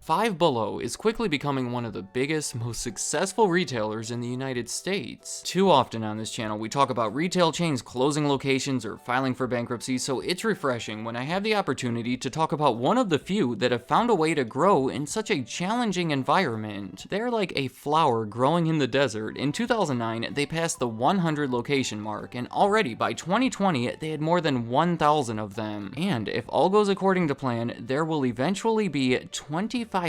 Five Below is quickly becoming one of the biggest, most successful retailers in the United States. Too often on this channel, we talk about retail chains closing locations or filing for bankruptcy, so it's refreshing when I have the opportunity to talk about one of the few that have found a way to grow in such a challenging environment. They're like a flower growing in the desert. In 2009, they passed the 100 location mark, and already by 2020, they had more than 1,000 of them. And if all goes according to plan, there will eventually be 2,500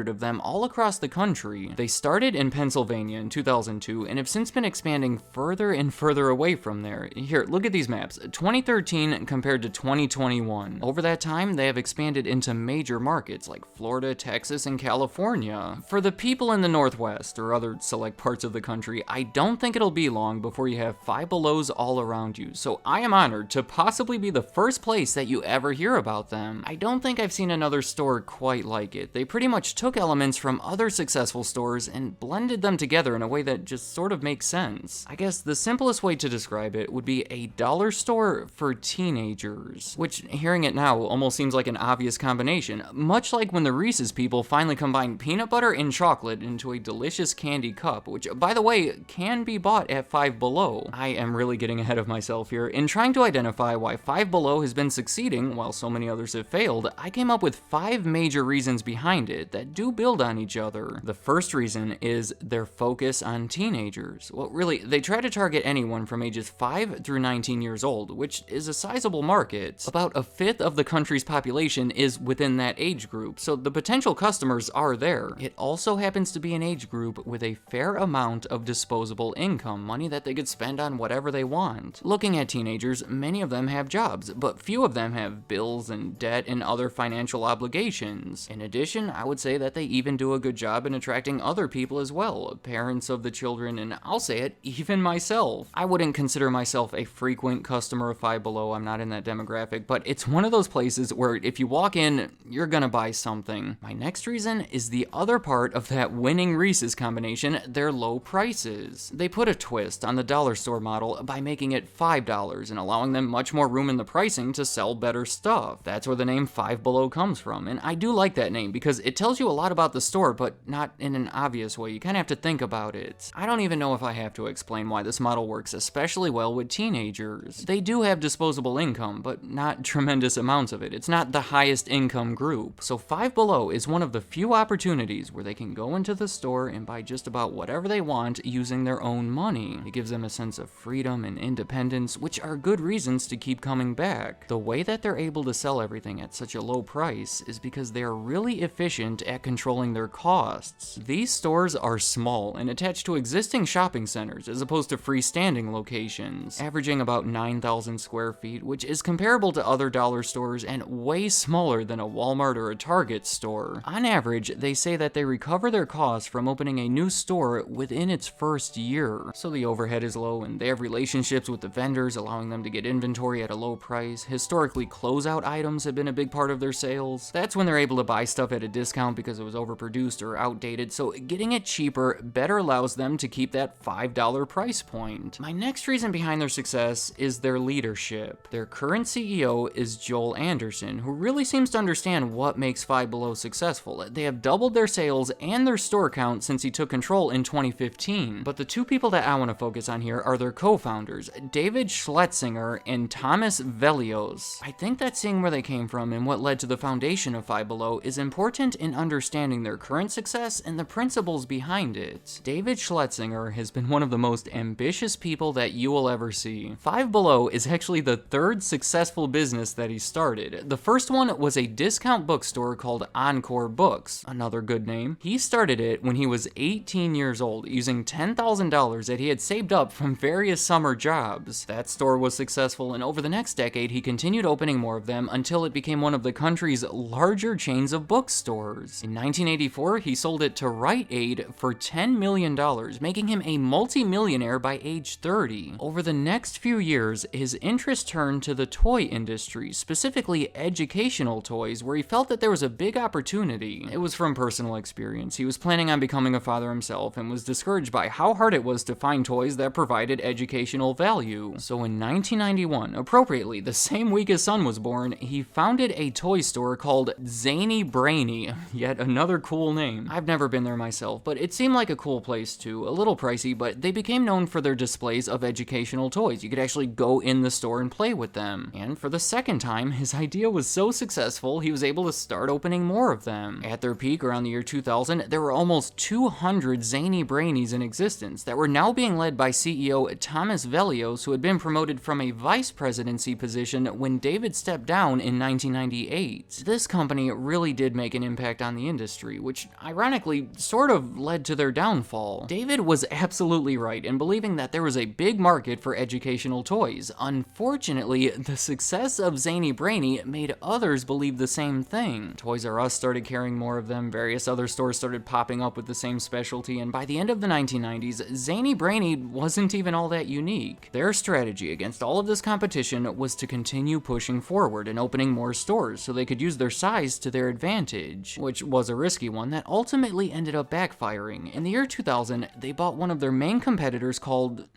of them all across the country. They started in Pennsylvania in 2002 and have since been expanding further and further away from there. Here, look at these maps. 2013 compared to 2021. Over that time, they have expanded into major markets like Florida, Texas, and California. For the people in the Northwest or other select parts of the country, I don't think it'll be long before you have Five Belows all around you, so I am honored to possibly be the first place that you ever hear about them. I don't think I've seen another store quite like it. They pretty much took elements from other successful stores and blended them together in a way that just sort of makes sense. I guess the simplest way to describe it would be a dollar store for teenagers, which, hearing it now, almost seems like an obvious combination, much like when the Reese's people finally combined peanut butter and chocolate into a delicious candy cup, which, by the way, can be bought at Five Below. I am really getting ahead of myself here. In trying to identify why Five Below has been succeeding while so many others have failed, I came up with 5 major reasons behind it that do build on each other. The first reason is their focus on teenagers. Well, really, they try to target anyone from ages 5 through 19 years old, which is a sizable market. About a fifth of the country's population is within that age group, so the potential customers are there. It also happens to be an age group with a fair amount of disposable income, money that they could spend on whatever they want. Looking at teenagers, many of them have jobs, but few of them have bills and debt and other financial obligations. In addition, I would say that they even do a good job in attracting other people as well, parents of the children, and I'll say it, even myself. I wouldn't consider myself a frequent customer of Five Below, I'm not in that demographic, but it's one of those places where if you walk in, you're gonna buy something. My next reason is the other part of that winning Reese's combination, their low prices. They put a twist on the dollar store model by making it $5 and allowing them much more room in the pricing to sell better stuff. That's where the name Five Below comes from, and I do like that name because it tells you a lot about the store, but not in an obvious way. You kind of have to think about it. I don't even know if I have to explain why this model works especially well with teenagers. They do have disposable income, but not tremendous amounts of it. It's not the highest income group. So Five Below is one of the few opportunities where they can go into the store and buy just about whatever they want using their own money. It gives them a sense of freedom and independence, which are good reasons to keep coming back. The way that they're able to sell everything at such a low price is because they are really efficient at controlling their costs. These stores are small and attached to existing shopping centers as opposed to freestanding locations, averaging about 9,000 square feet, which is comparable to other dollar stores and way smaller than a Walmart or a Target store. On average, they say that they recover their costs from opening a new store within its first year, so the overhead is low and they have relationships with the vendors allowing them to get inventory at a low price. Historically, closeout items have been a big part of their sales. That's when they're able to buy stuff at a discount because it was overproduced or outdated, so getting it cheaper better allows them to keep that $5 price point. My next reason behind their success is their leadership. Their current CEO is Joel Anderson, who really seems to understand what makes Five Below successful. They have doubled their sales and their store count since he took control in 2015, but the two people that I want to focus on here are their co-founders, David Schlesinger and Thomas Velios. I think that seeing where they came from and what led to the foundation of Five Below is important in understanding their current success and the principles behind it. David Schlesinger has been one of the most ambitious people that you will ever see. Five Below is actually the third successful business that he started. The first one was a discount bookstore called Encore Books, another good name. He started it when he was 18 years old using $10,000 that he had saved up from various summer jobs. That store was successful, and over the next decade he continued opening more of them until it became one of the country's larger chains of bookstores. stores. In 1984, he sold it to Rite Aid for $10 million, making him a multi-millionaire by age 30. Over the next few years, his interest turned to the toy industry, specifically educational toys, where he felt that there was a big opportunity. It was from personal experience. He was planning on becoming a father himself and was discouraged by how hard it was to find toys that provided educational value. So in 1991, appropriately the same week his son was born, he founded a toy store called Zany Brainy. Yet another cool name. I've never been there myself, but it seemed like a cool place too. A little pricey, but they became known for their displays of educational toys. You could actually go in the store and play with them. And for the second time, his idea was so successful, he was able to start opening more of them. At their peak around the year 2000, there were almost 200 Zany Brainies in existence that were now being led by CEO Thomas Velios, who had been promoted from a vice presidency position when David stepped down in 1998. This company really did make an impact on the industry, which ironically sort of led to their downfall. David was absolutely right in believing that there was a big market for educational toys. Unfortunately, the success of Zany Brainy made others believe the same thing. Toys R Us started carrying more of them, various other stores started popping up with the same specialty, and by the end of the 1990s, Zany Brainy wasn't even all that unique. Their strategy against all of this competition was to continue pushing forward and opening more stores so they could use their size to their advantage, which was a risky one that ultimately ended up backfiring. In the year 2000, they bought one of their main competitors called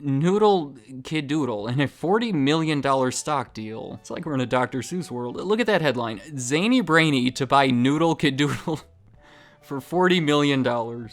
Noodle Kid Doodle in a $40 million stock deal. It's like we're in a Dr. Seuss world. Look at that headline, Zany Brainy to buy Noodle Kid Doodle for $40 million.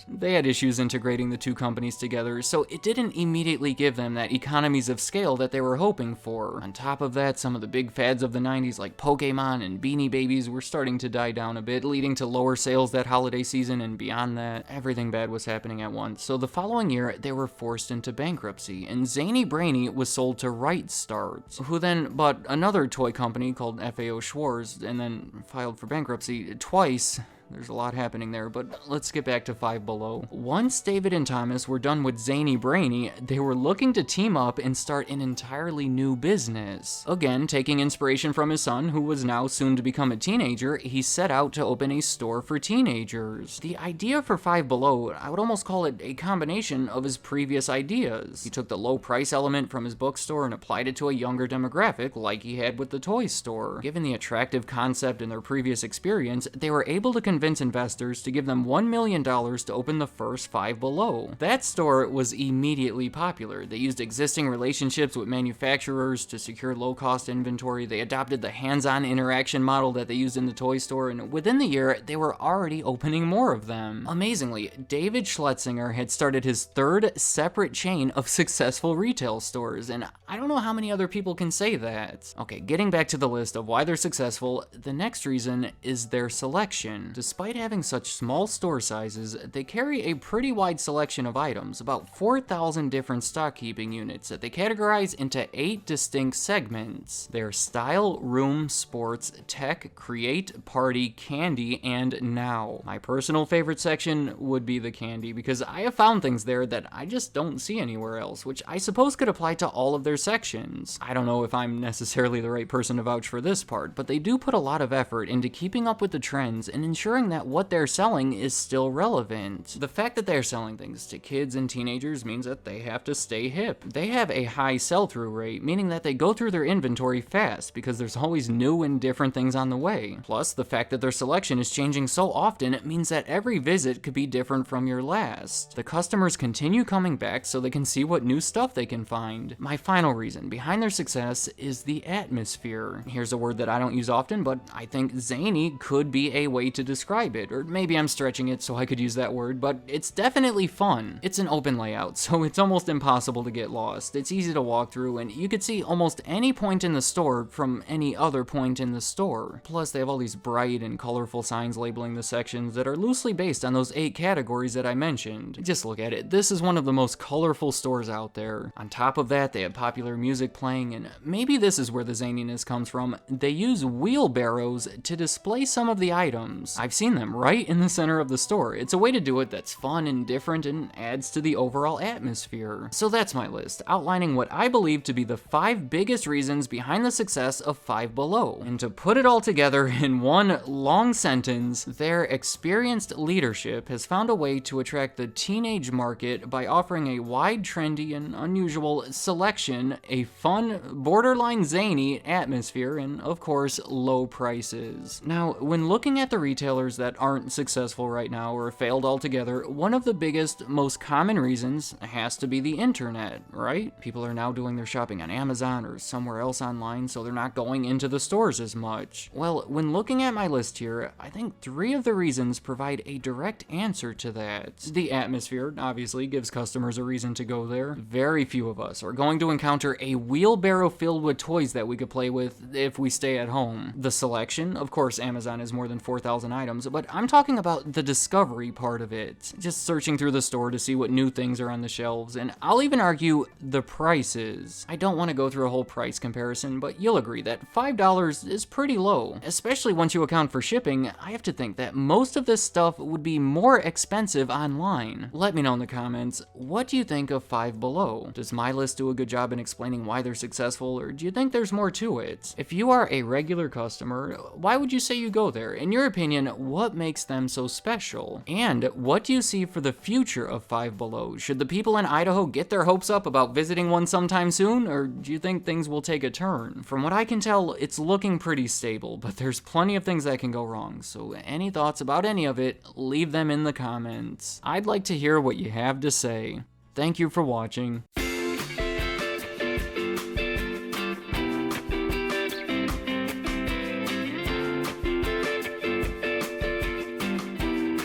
They had issues integrating the two companies together, so it didn't immediately give them that economies of scale that they were hoping for. On top of that, some of the big fads of the 90s like Pokemon and Beanie Babies were starting to die down a bit, leading to lower sales that holiday season, and beyond that, everything bad was happening at once. So the following year, they were forced into bankruptcy, and Zany Brainy was sold to Right Start, who then bought another toy company called FAO Schwarz, and then filed for bankruptcy twice. There's a lot happening there, but let's get back to Five Below. Once David and Thomas were done with Zany Brainy, they were looking to team up and start an entirely new business. Again, taking inspiration from his son, who was now soon to become a teenager, he set out to open a store for teenagers. The idea for Five Below, I would almost call it a combination of his previous ideas. He took the low price element from his bookstore and applied it to a younger demographic, like he had with the toy store. Given the attractive concept and their previous experience, they were able to convince investors to give them $1 million to open the first Five Below. That store was immediately popular. They used existing relationships with manufacturers to secure low-cost inventory. They adopted the hands-on interaction model that they used in the toy store, and within the year, they were already opening more of them. Amazingly, David Schlesinger had started his third separate chain of successful retail stores, and I don't know how many other people can say that. Okay, getting back to the list of why they're successful, the next reason is their selection. Despite having such small store sizes, they carry a pretty wide selection of items, about 4,000 different stock keeping units that they categorize into 8 distinct segments. They're style, room, sports, tech, create, party, candy, and now. My personal favorite section would be the candy, because I have found things there that I just don't see anywhere else, which I suppose could apply to all of their sections. I don't know if I'm necessarily the right person to vouch for this part, but they do put a lot of effort into keeping up with the trends and ensuring that what they're selling is still relevant. The fact that they're selling things to kids and teenagers means that they have to stay hip. They have a high sell-through rate, meaning that they go through their inventory fast because there's always new and different things on the way. Plus, the fact that their selection is changing so often means that every visit could be different from your last. The customers continue coming back so they can see what new stuff they can find. My final reason behind their success is the atmosphere. Here's a word that I don't use often, but I think zany could be a way to describe it, or maybe I'm stretching it so I could use that word, but it's definitely fun. It's an open layout, so it's almost impossible to get lost. It's easy to walk through, and you could see almost any point in the store from any other point in the store. Plus, they have all these bright and colorful signs labeling the sections that are loosely based on those 8 categories that I mentioned. Just look at it. This is one of the most colorful stores out there. On top of that, they have popular music playing, and maybe this is where the zaniness comes from. They use wheelbarrows to display some of the items. I've I've seen them right in the center of the store. It's a way to do it that's fun and different and adds to the overall atmosphere. So that's my list, outlining what I believe to be the 5 biggest reasons behind the success of Five Below. And to put it all together in one long sentence, their experienced leadership has found a way to attract the teenage market by offering a wide, trendy, and unusual selection, a fun, borderline zany atmosphere, and of course, low prices. Now, when looking at the retailers that aren't successful right now or failed altogether, one of the biggest, most common reasons has to be the internet, right? People are now doing their shopping on Amazon or somewhere else online, so they're not going into the stores as much. Well, when looking at my list here, I think 3 of the reasons provide a direct answer to that. The atmosphere, obviously, gives customers a reason to go there. Very few of us are going to encounter a wheelbarrow filled with toys that we could play with if we stay at home. The selection, of course, Amazon has more than 4,000 items, but I'm talking about the discovery part of it. Just searching through the store to see what new things are on the shelves, and I'll even argue the prices. I don't want to go through a whole price comparison, but you'll agree that $5 is pretty low. Especially once you account for shipping, I have to think that most of this stuff would be more expensive online. Let me know in the comments, what do you think of Five Below? Does my list do a good job in explaining why they're successful, or do you think there's more to it? If you are a regular customer, why would you say you go there? In your opinion, what makes them so special? And what do you see for the future of Five Below? Should the people in Idaho get their hopes up about visiting one sometime soon, or do you think things will take a turn? From what I can tell, it's looking pretty stable, but there's plenty of things that can go wrong, so any thoughts about any of it, leave them in the comments. I'd like to hear what you have to say. Thank you for watching.